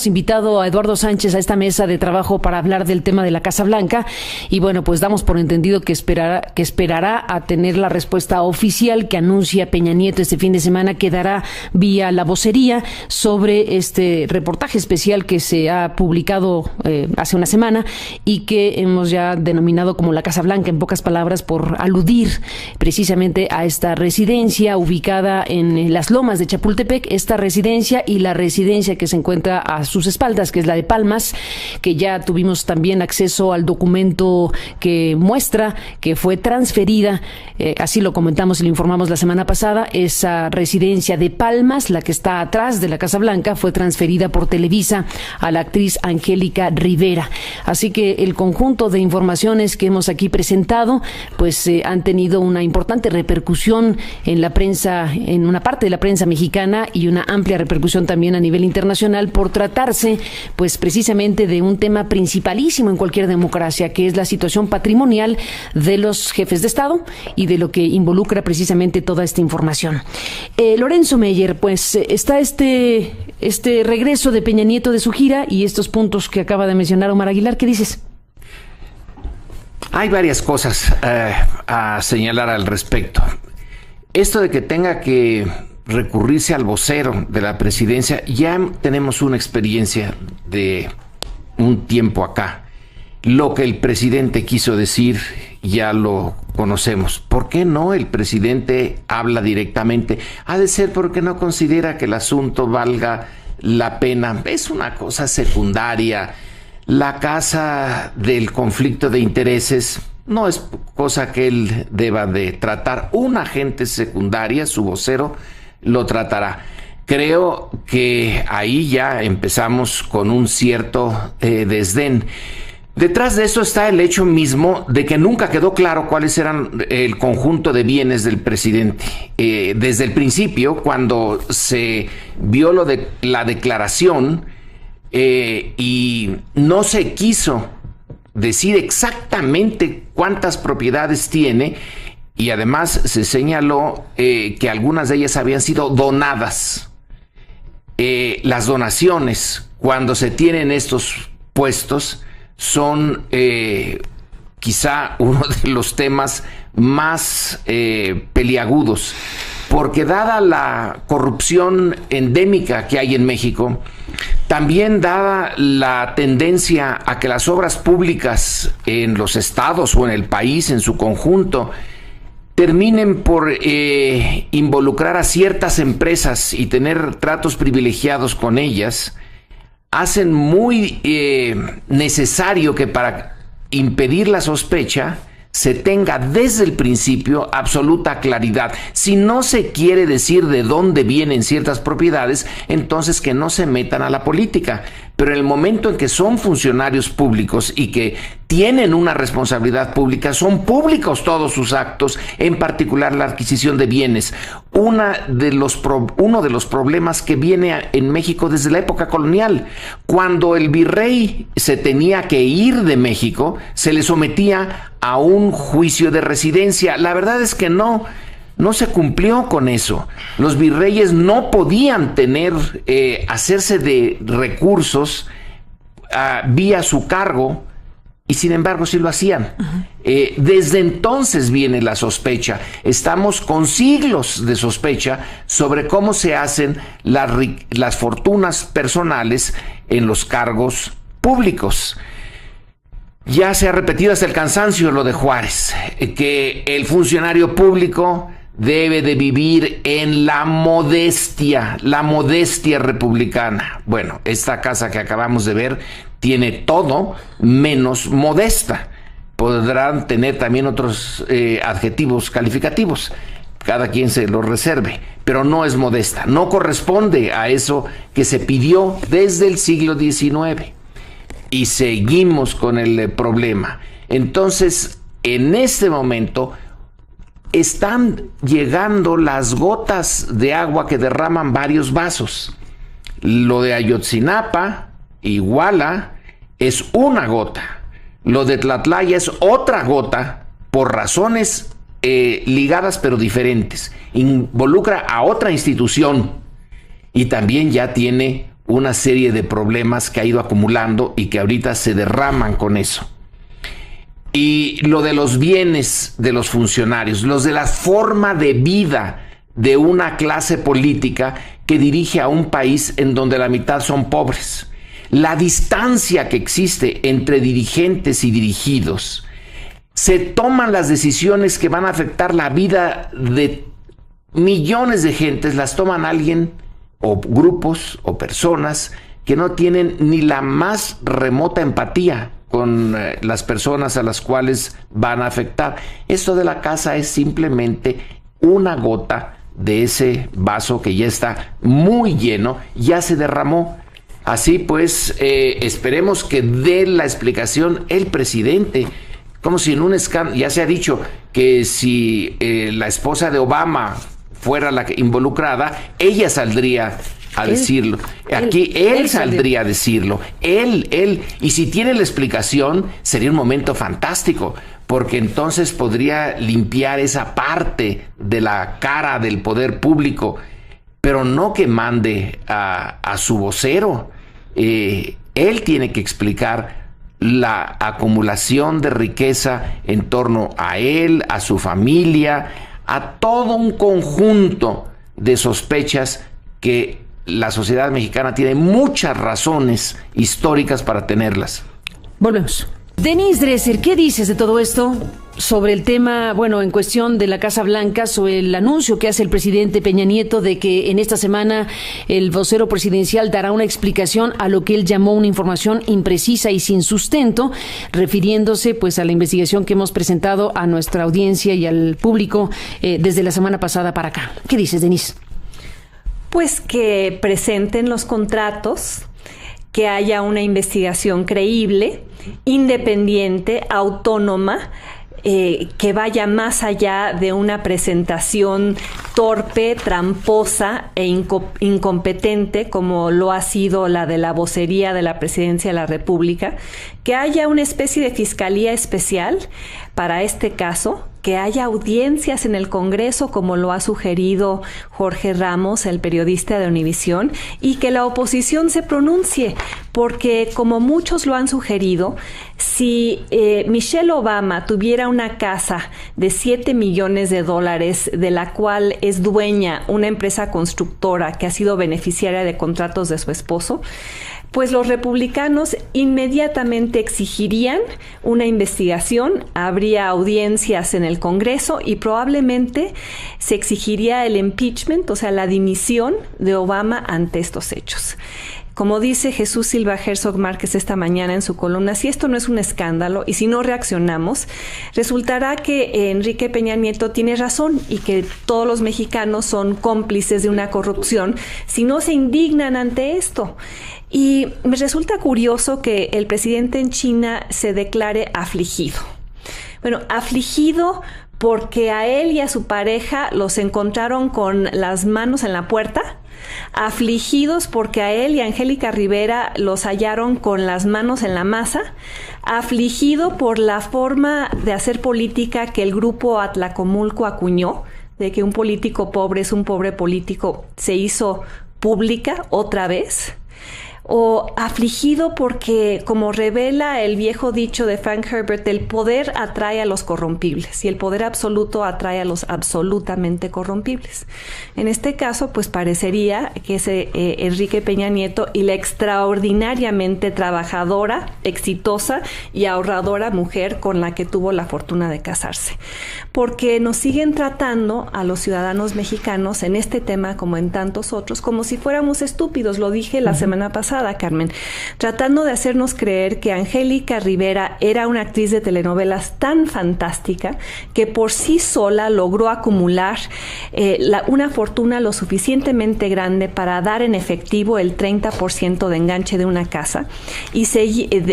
invitado a Eduardo Sánchez a esta mesa de trabajo para hablar del tema de la Casa Blanca y bueno, pues damos por entendido que esperará a tener la respuesta oficial que anuncia Peña Nieto este fin de semana, que dará vía la vocería sobre este reportaje especial que se ha publicado hace una semana y que hemos ya denominado como la Casa Blanca, en pocas palabras, por aludir precisamente a esta residencia ubicada en las lomas de Chapultepec, esta residencia y la residencia que se encuentra a sus espaldas, que es la de Palmas, que ya tuvimos también acceso al documento que muestra que fue transferida, así lo comentamos y lo informamos la semana pasada, esa residencia de Palmas, la que está atrás de la Casa Blanca, fue transferida por Televisa a la actriz Angélica Rivera. Así que el conjunto de informaciones que hemos aquí presentado, pues han tenido una importante repercusión en la prensa, en una parte de la prensa mexicana y una amplia repercusión también a nivel internacional por tratarse, pues precisamente de un tema principalísimo en cualquier democracia, que es la situación patrimonial de los jefes de Estado y de lo que involucra precisamente toda esta información. Lorenzo Meyer, pues está este regreso de Peña Nieto de su gira y estos puntos que acaba de mencionar Omar Aguilar. ¿Qué dices? Hay varias cosas a señalar al respecto. Esto de que tenga que recurrirse al vocero de la presidencia, ya tenemos una experiencia de un tiempo acá. Lo que el presidente quiso decir ya lo conocemos. ¿Por qué no el presidente habla directamente? Ha de ser porque no considera que el asunto valga la pena. Es una cosa secundaria. La casa del conflicto de intereses no es cosa que él deba de tratar. Un agente secundaria, su vocero, lo tratará. Creo que ahí ya empezamos con un cierto desdén. Detrás de eso está el hecho mismo de que nunca quedó claro cuáles eran el conjunto de bienes del presidente. Desde el principio, cuando se vio lo de la declaración y no se quiso decir exactamente cuántas propiedades tiene, y además se señaló que algunas de ellas habían sido donadas. Las donaciones, cuando se tienen estos puestos, son quizá uno de los temas más peliagudos, porque dada la corrupción endémica que hay en México, también dada la tendencia a que las obras públicas en los estados o en el país en su conjunto terminen por involucrar a ciertas empresas y tener tratos privilegiados con ellas, hacen muy necesario que para impedir la sospecha se tenga desde el principio absoluta claridad. Si no se quiere decir de dónde vienen ciertas propiedades, entonces que no se metan a la política. Pero en el momento en que son funcionarios públicos y que tienen una responsabilidad pública, son públicos todos sus actos, en particular la adquisición de bienes. Uno de los problemas que viene en México desde la época colonial, cuando el virrey se tenía que ir de México, se le sometía a un juicio de residencia. La verdad es que no se cumplió con eso. Los virreyes no podían hacerse de recursos vía su cargo, y sin embargo sí lo hacían. Desde entonces viene la sospecha. Estamos con siglos de sospecha sobre cómo se hacen las fortunas personales en los cargos públicos. Ya se ha repetido hasta el cansancio lo de Juárez, que el funcionario público debe de vivir en la modestia republicana. Bueno, esta casa que acabamos de ver tiene todo menos modesta. Podrán tener también otros adjetivos calificativos, cada quien se los reserve, pero no es modesta, no corresponde a eso que se pidió desde el siglo XIX. Y seguimos con el problema. Entonces, en este momento están llegando las gotas de agua que derraman varios vasos. Lo de Ayotzinapa, Iguala, es una gota. Lo de Tlatlaya es otra gota, por razones ligadas pero diferentes. Involucra a otra institución y también ya tiene una serie de problemas que ha ido acumulando y que ahorita se derraman con eso. Y lo de los bienes de los funcionarios, los de la forma de vida de una clase política que dirige a un país en donde la mitad son pobres. La distancia que existe entre dirigentes y dirigidos. Se toman las decisiones que van a afectar la vida de millones de gentes, las toman alguien o grupos o personas que no tienen ni la más remota empatía con las personas a las cuales van a afectar. Esto de la casa es simplemente una gota de ese vaso que ya está muy lleno, ya se derramó. Así pues, esperemos que dé la explicación el presidente, como si en un escándalo, ya se ha dicho que si la esposa de Obama fuera la involucrada, ella saldría a decirlo. Aquí él saldría a decirlo. Él. Y si tiene la explicación, sería un momento fantástico, porque entonces podría limpiar esa parte de la cara del poder público, pero no que mande a su vocero. Él tiene que explicar la acumulación de riqueza en torno a él, a su familia, a todo un conjunto de sospechas que la sociedad mexicana tiene muchas razones históricas para tenerlas. Volvemos. Denise Dresser, ¿qué dices de todo esto? Sobre el tema, bueno, en cuestión de la Casa Blanca, sobre el anuncio que hace el presidente Peña Nieto de que en esta semana el vocero presidencial dará una explicación a lo que él llamó una información imprecisa y sin sustento, refiriéndose pues a la investigación que hemos presentado a nuestra audiencia y al público desde la semana pasada para acá. ¿Qué dices, Denise? Pues que presenten los contratos, que haya una investigación creíble, independiente, autónoma, que vaya más allá de una presentación torpe, tramposa e incompetente, como lo ha sido la de la vocería de la Presidencia de la República, que haya una especie de fiscalía especial para este caso, que haya audiencias en el Congreso, como lo ha sugerido Jorge Ramos, el periodista de Univisión, y que la oposición se pronuncie, porque como muchos lo han sugerido, si Michelle Obama tuviera una casa de $7 millones, de la cual es dueña una empresa constructora que ha sido beneficiaria de contratos de su esposo, pues los republicanos inmediatamente exigirían una investigación, habría audiencias en el Congreso y probablemente se exigiría el impeachment, o sea, la dimisión de Obama ante estos hechos. Como dice Jesús Silva Herzog Márquez esta mañana en su columna, si esto no es un escándalo y si no reaccionamos, resultará que Enrique Peña Nieto tiene razón y que todos los mexicanos son cómplices de una corrupción si no se indignan ante esto. Y me resulta curioso que el presidente en China se declare afligido. Bueno, afligido porque a él y a su pareja los encontraron con las manos en la puerta, afligidos porque a él y a Angélica Rivera los hallaron con las manos en la masa, afligido por la forma de hacer política que el grupo Atlacomulco acuñó, de que un político pobre es un pobre político, se hizo pública otra vez, o afligido porque, como revela el viejo dicho de Frank Herbert, el poder atrae a los corrompibles y el poder absoluto atrae a los absolutamente corrompibles. En este caso, pues parecería que ese Enrique Peña Nieto y la extraordinariamente trabajadora, exitosa y ahorradora mujer con la que tuvo la fortuna de casarse. Porque nos siguen tratando a los ciudadanos mexicanos en este tema, como en tantos otros, como si fuéramos estúpidos. Lo dije la semana pasada, Carmen, tratando de hacernos creer que Angélica Rivera era una actriz de telenovelas tan fantástica que por sí sola logró acumular una fortuna lo suficientemente grande para dar en efectivo el 30% de enganche de una casa y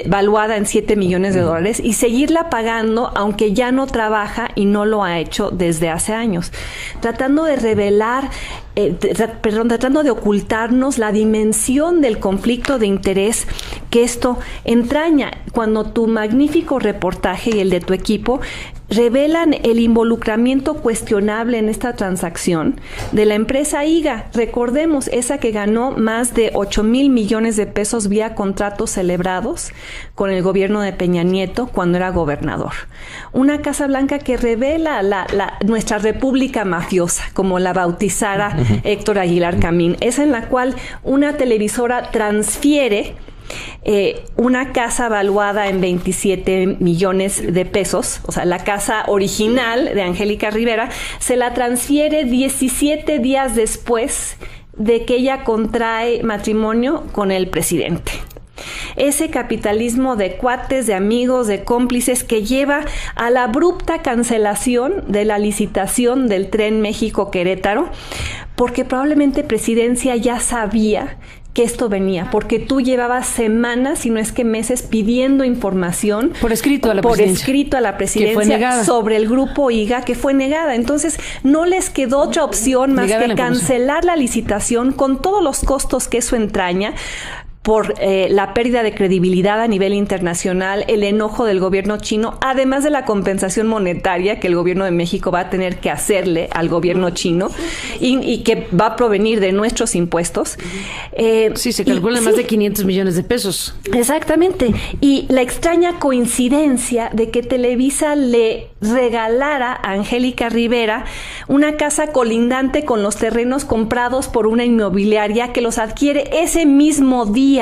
valuada en $7 millones y seguirla pagando aunque ya no trabaja y no lo ha hecho desde hace años, tratando de revelar tratando de ocultarnos la dimensión del conflicto de interés que esto entraña, cuando tu magnífico reportaje y el de tu equipo revelan el involucramiento cuestionable en esta transacción de la empresa IGA. Recordemos, esa que ganó más de 8,000 millones de pesos vía contratos celebrados con el gobierno de Peña Nieto cuando era gobernador. Una Casa Blanca que revela nuestra república mafiosa, como la bautizara Héctor Aguilar Camín. Esa en la cual una televisora transfiere una casa valuada en 27 millones de pesos, o sea, la casa original de Angélica Rivera, se la transfiere 17 días después de que ella contrae matrimonio con el presidente. Ese capitalismo de cuates, de amigos, de cómplices que lleva a la abrupta cancelación de la licitación del tren México-Querétaro, porque probablemente Presidencia ya sabía que esto venía, porque tú llevabas semanas, si no es que meses, pidiendo información por escrito a la presidencia sobre el grupo IGA, que fue negada. Entonces, no les quedó otra opción más que cancelar la licitación con todos los costos que eso entraña, por la pérdida de credibilidad a nivel internacional, el enojo del gobierno chino, además de la compensación monetaria que el gobierno de México va a tener que hacerle al gobierno chino y que va a provenir de nuestros impuestos. Sí, se calcula más de 500 millones de pesos. Exactamente. Y la extraña coincidencia de que Televisa le regalara a Angélica Rivera una casa colindante con los terrenos comprados por una inmobiliaria que los adquiere ese mismo día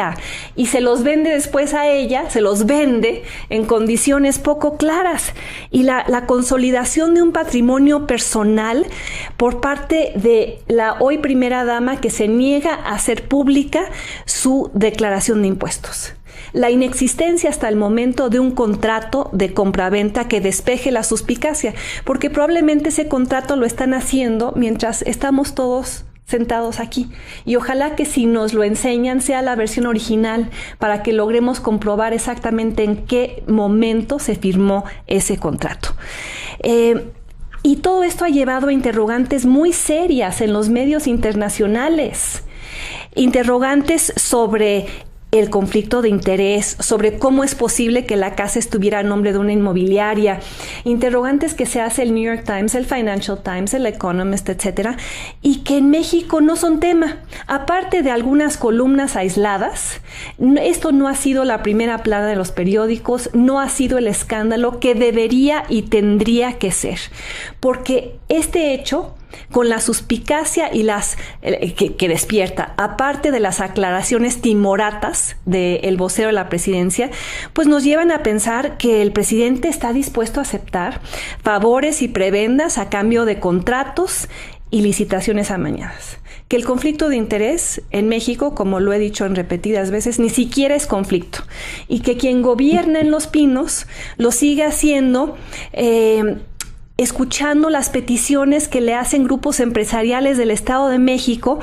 y se los vende después a ella, se los vende en condiciones poco claras. Y la consolidación de un patrimonio personal por parte de la hoy primera dama, que se niega a hacer pública su declaración de impuestos. La inexistencia hasta el momento de un contrato de compraventa que despeje la suspicacia, porque probablemente ese contrato lo están haciendo mientras estamos todos sentados aquí. Y ojalá que si nos lo enseñan sea la versión original para que logremos comprobar exactamente en qué momento se firmó ese contrato. Y todo esto ha llevado a interrogantes muy serias en los medios internacionales. Interrogantes sobre el conflicto de interés, sobre cómo es posible que la casa estuviera a nombre de una inmobiliaria, interrogantes que se hace el New York Times, el Financial Times, el Economist, etcétera, y que en México no son tema. Aparte de algunas columnas aisladas, esto no ha sido la primera plana de los periódicos, no ha sido el escándalo que debería y tendría que ser, porque este hecho, con la suspicacia y que despierta, aparte de las aclaraciones timoratas del vocero de la presidencia, pues nos llevan a pensar que el presidente está dispuesto a aceptar favores y prebendas a cambio de contratos y licitaciones amañadas. Que el conflicto de interés en México, como lo he dicho en repetidas veces, ni siquiera es conflicto, y que quien gobierna en Los Pinos lo sigue haciendo escuchando las peticiones que le hacen grupos empresariales del Estado de México,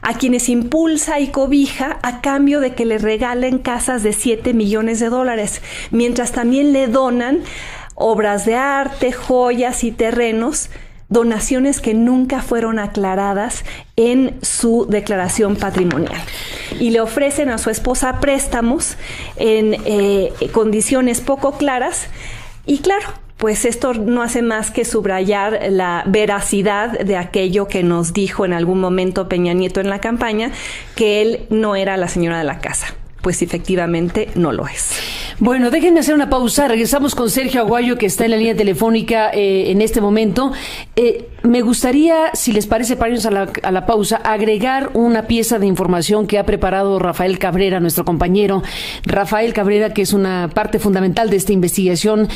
a quienes impulsa y cobija a cambio de que le regalen casas de 7 millones de dólares, mientras también le donan obras de arte, joyas y terrenos, donaciones que nunca fueron aclaradas en su declaración patrimonial. Y le ofrecen a su esposa préstamos en condiciones poco claras, y claro, pues esto no hace más que subrayar la veracidad de aquello que nos dijo en algún momento Peña Nieto en la campaña, que él no era la señora de la casa. Pues efectivamente no lo es. Bueno, déjenme hacer una pausa. Regresamos con Sergio Aguayo, que está en la línea telefónica en este momento. Me gustaría, si les parece, para irnos a la pausa, agregar una pieza de información que ha preparado Rafael Cabrera, nuestro compañero. Rafael Cabrera, que es una parte fundamental de esta investigación,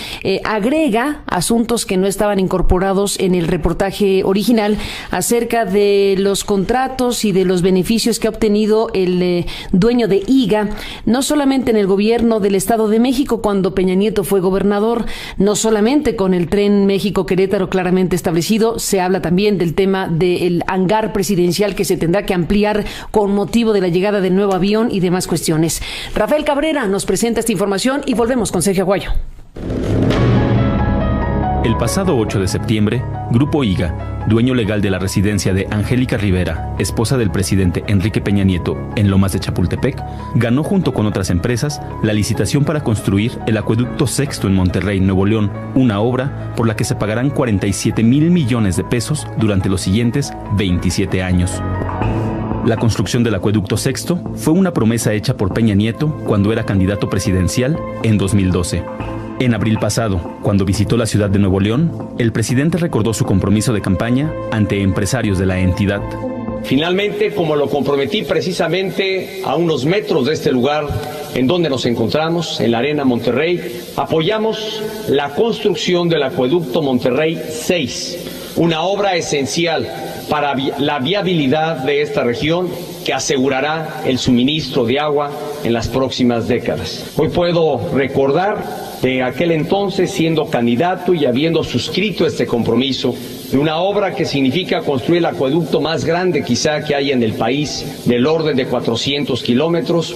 agrega asuntos que no estaban incorporados en el reportaje original acerca de los contratos y de los beneficios que ha obtenido el dueño de IGA, no solamente en el gobierno del Estado de México cuando Peña Nieto fue gobernador, no solamente con el tren México-Querétaro claramente establecido, se habla también del tema del hangar presidencial que se tendrá que ampliar con motivo de la llegada del nuevo avión y demás cuestiones. Rafael Cabrera nos presenta esta información y volvemos con Sergio Aguayo. El pasado 8 de septiembre, Grupo IGA, dueño legal de la residencia de Angélica Rivera, esposa del presidente Enrique Peña Nieto, en Lomas de Chapultepec, ganó junto con otras empresas la licitación para construir el acueducto Sexto en Monterrey, Nuevo León, una obra por la que se pagarán 47,000 millones de pesos durante los siguientes 27 años. La construcción del acueducto Sexto fue una promesa hecha por Peña Nieto cuando era candidato presidencial en 2012. En abril pasado, cuando visitó la ciudad de Nuevo León, el presidente recordó su compromiso de campaña ante empresarios de la entidad. Finalmente, como lo comprometí precisamente a unos metros de este lugar en donde nos encontramos, en la Arena Monterrey, apoyamos la construcción del acueducto Monterrey 6, una obra esencial para la viabilidad de esta región que asegurará el suministro de agua en las próximas décadas. Hoy puedo recordar de aquel entonces, siendo candidato y habiendo suscrito este compromiso, de una obra que significa construir el acueducto más grande quizá que hay en el país, del orden de 400 kilómetros.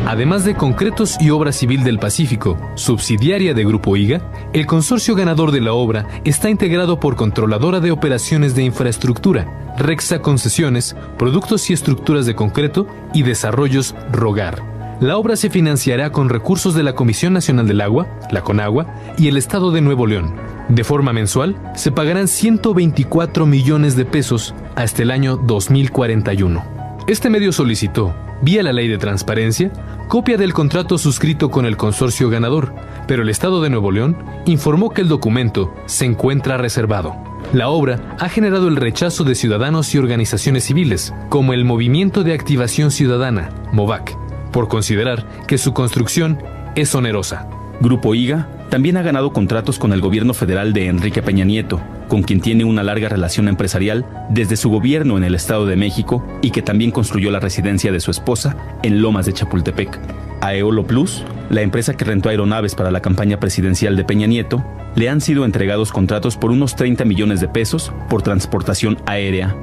Además de Concretos y Obra Civil del Pacífico, subsidiaria de Grupo IGA, el consorcio ganador de la obra está integrado por Controladora de Operaciones de Infraestructura, Rexa Concesiones, Productos y Estructuras de Concreto y Desarrollos Rogar. La obra se financiará con recursos de la Comisión Nacional del Agua, la CONAGUA, y el Estado de Nuevo León. De forma mensual, se pagarán 124 millones de pesos hasta el año 2041. Este medio solicitó, vía la Ley de Transparencia, copia del contrato suscrito con el consorcio ganador, pero el Estado de Nuevo León informó que el documento se encuentra reservado. La obra ha generado el rechazo de ciudadanos y organizaciones civiles, como el Movimiento de Activación Ciudadana, MOVAC, por considerar que su construcción es onerosa. Grupo IGA también ha ganado contratos con el gobierno federal de Enrique Peña Nieto, con quien tiene una larga relación empresarial desde su gobierno en el Estado de México y que también construyó la residencia de su esposa en Lomas de Chapultepec. A Eolo Plus, la empresa que rentó aeronaves para la campaña presidencial de Peña Nieto, le han sido entregados contratos por unos 30 millones de pesos por transportación aérea.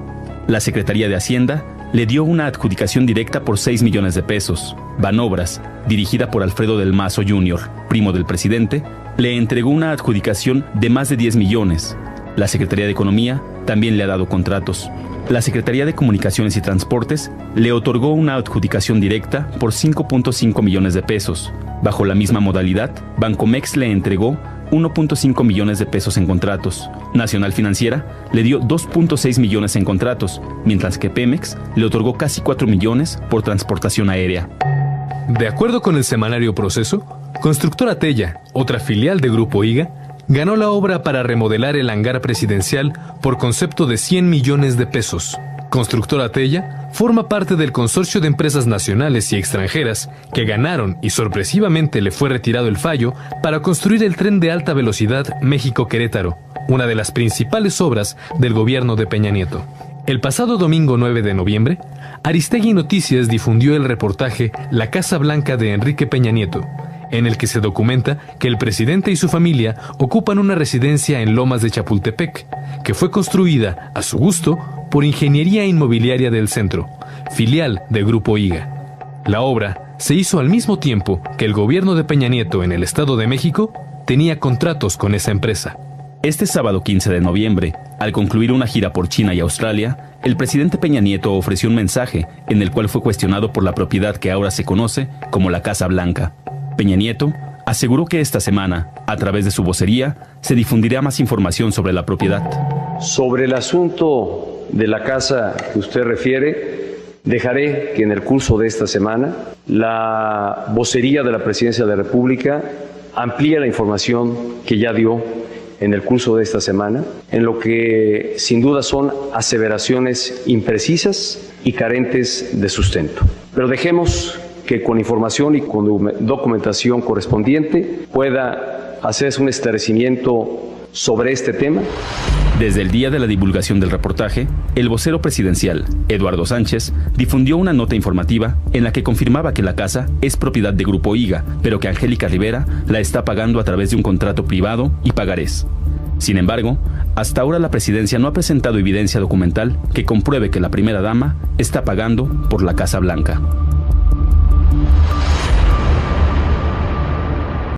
La Secretaría de Hacienda le dio una adjudicación directa por 6 millones de pesos. Banobras, dirigida por Alfredo del Mazo Jr., primo del presidente, le entregó una adjudicación de más de 10 millones. La Secretaría de Economía también le ha dado contratos. La Secretaría de Comunicaciones y Transportes le otorgó una adjudicación directa por 5.5 millones de pesos. Bajo la misma modalidad, Bancomex le entregó 1.5 millones de pesos en contratos. Nacional Financiera le dio 2.6 millones en contratos, mientras que Pemex le otorgó casi 4 millones por transportación aérea. De acuerdo con el semanario Proceso, Constructora Tella, otra filial de Grupo IGA, ganó la obra para remodelar el hangar presidencial por concepto de 100 millones de pesos. Constructora Tella forma parte del consorcio de empresas nacionales y extranjeras que ganaron y sorpresivamente le fue retirado el fallo para construir el tren de alta velocidad México-Querétaro, una de las principales obras del gobierno de Peña Nieto. El pasado domingo 9 de noviembre, Aristegui Noticias difundió el reportaje La Casa Blanca de Enrique Peña Nieto, en el que se documenta que el presidente y su familia ocupan una residencia en Lomas de Chapultepec, que fue construida, a su gusto, por Ingeniería Inmobiliaria del Centro, filial de Grupo IGA. La obra se hizo al mismo tiempo que el gobierno de Peña Nieto en el Estado de México tenía contratos con esa empresa. Este sábado 15 de noviembre, al concluir una gira por China y Australia, el presidente Peña Nieto ofreció un mensaje en el cual fue cuestionado por la propiedad que ahora se conoce como la Casa Blanca. Peña Nieto aseguró que esta semana, a través de su vocería, se difundirá más información sobre la propiedad. Sobre el asunto de la casa que usted refiere, dejaré que en el curso de esta semana la vocería de la Presidencia de la República amplíe la información que ya dio en el curso de esta semana, en lo que sin duda son aseveraciones imprecisas y carentes de sustento. Pero dejemos que con información y con documentación correspondiente pueda hacerse un esclarecimiento sobre este tema. Desde el día de la divulgación del reportaje, el vocero presidencial, Eduardo Sánchez, difundió una nota informativa en la que confirmaba que la casa es propiedad de Grupo IGA, pero que Angélica Rivera la está pagando a través de un contrato privado y pagarés. Sin embargo, hasta ahora la presidencia no ha presentado evidencia documental que compruebe que la primera dama está pagando por la Casa Blanca.